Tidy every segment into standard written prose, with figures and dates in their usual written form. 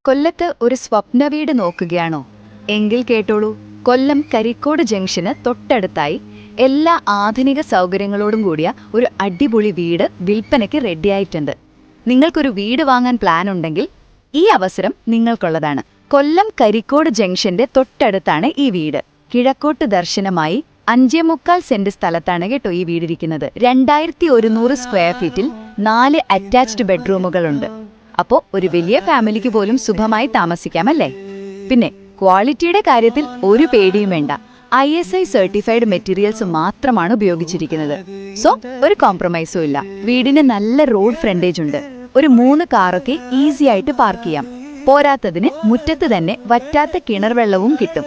കൊല്ലത്ത് ഒരു സ്വപ്ന വീട് നോക്കുകയാണോ? എങ്കിൽ കേട്ടോളൂ. കൊല്ലം കരിക്കോട് ജംഗ്ഷന് തൊട്ടടുത്തായി എല്ലാ ആധുനിക സൗകര്യങ്ങളോടും കൂടിയ ഒരു അടിപൊളി വീട് വിൽപ്പനയ്ക്ക് റെഡിയായിട്ടുണ്ട്. നിങ്ങൾക്കൊരു വീട് വാങ്ങാൻ പ്ലാൻ ഉണ്ടെങ്കിൽ ഈ അവസരം നിങ്ങൾക്കുള്ളതാണ്. കൊല്ലം കരിക്കോട് ജംഗ്ഷന്റെ തൊട്ടടുത്താണ് ഈ വീട്. കിഴക്കോട്ട് ദർശനമായി 5.25 സെന്റ് സ്ഥലത്താണ് കേട്ടോ ഈ വീടിരിക്കുന്നത്. 2100 സ്ക്വയർ ഫീറ്റിൽ 4 അറ്റാച്ച്ഡ് ബെഡ്റൂമുകളുണ്ട്. അപ്പോൾ ഒരു വലിയ ഫാമിലിക്ക് പോലും സുഖമായി താമസിക്കാമല്ലേ? പിന്നെ ക്വാളിറ്റിയുടെ കാര്യത്തിൽ ഒരു പേടിയും വേണ്ട. ISI സർട്ടിഫൈഡ് മെറ്റീരിയൽസ് മാത്രമാണ് ഉപയോഗിച്ചിരിക്കുന്നത്. സോ ഒരു കോംപ്രമൈസും ഇല്ല. വീടിന് നല്ല റോഡ് ഫ്രണ്ടേജ് ഉണ്ട്. ഒരു 3 കാറൊക്കെ ഈസി ആയിട്ട് പാർക്ക് ചെയ്യാം. പോരാത്തതിന് മുറ്റത്ത് തന്നെ വറ്റാത്ത കിണർ വെള്ളവും കിട്ടും.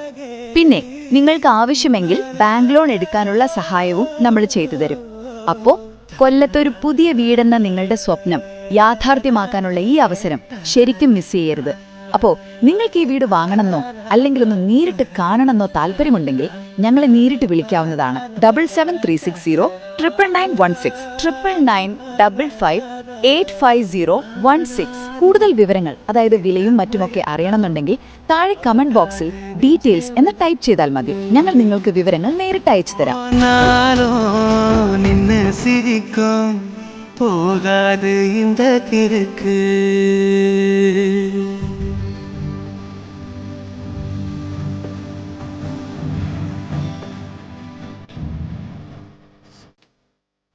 പിന്നെ നിങ്ങൾക്ക് ആവശ്യമെങ്കിൽ ബാങ്ക് ലോൺ എടുക്കാനുള്ള സഹായവും നമ്മൾ ചെയ്തു തരും. അപ്പോൾ കൊല്ലത്തൊരു പുതിയ വീടെന്ന നിങ്ങളുടെ സ്വപ്നം യാഥാർത്ഥ്യമാക്കാനുള്ള ഈ അവസരം ശരിക്കും മിസ് ചെയ്യരുത്. അപ്പോൾ നിങ്ങൾക്ക് ഈ വീട് വാങ്ങണമെന്നോ അല്ലെങ്കിൽ ഒന്ന് നേരിട്ട് കാണണമെന്നോ താല്പര്യമുണ്ടെങ്കിൽ ഞങ്ങളെ നേരിട്ട് വിളിക്കാവുന്നതാണ്. 7736099916 99955585016. കൂടുതൽ വിവരങ്ങൾ, അതായത് വിലയും മറ്റുമൊക്കെ അറിയണമെന്നുണ്ടെങ്കിൽ താഴെ കമന്റ് ബോക്സിൽ ഡീറ്റെയിൽസ് എന്ന് ടൈപ്പ് ചെയ്താൽ മതി. ഞങ്ങൾ നിങ്ങൾക്ക് വിവരങ്ങൾ നേരിട്ട് അയച്ചു തരാം. போகாது இந்த திருக்கு.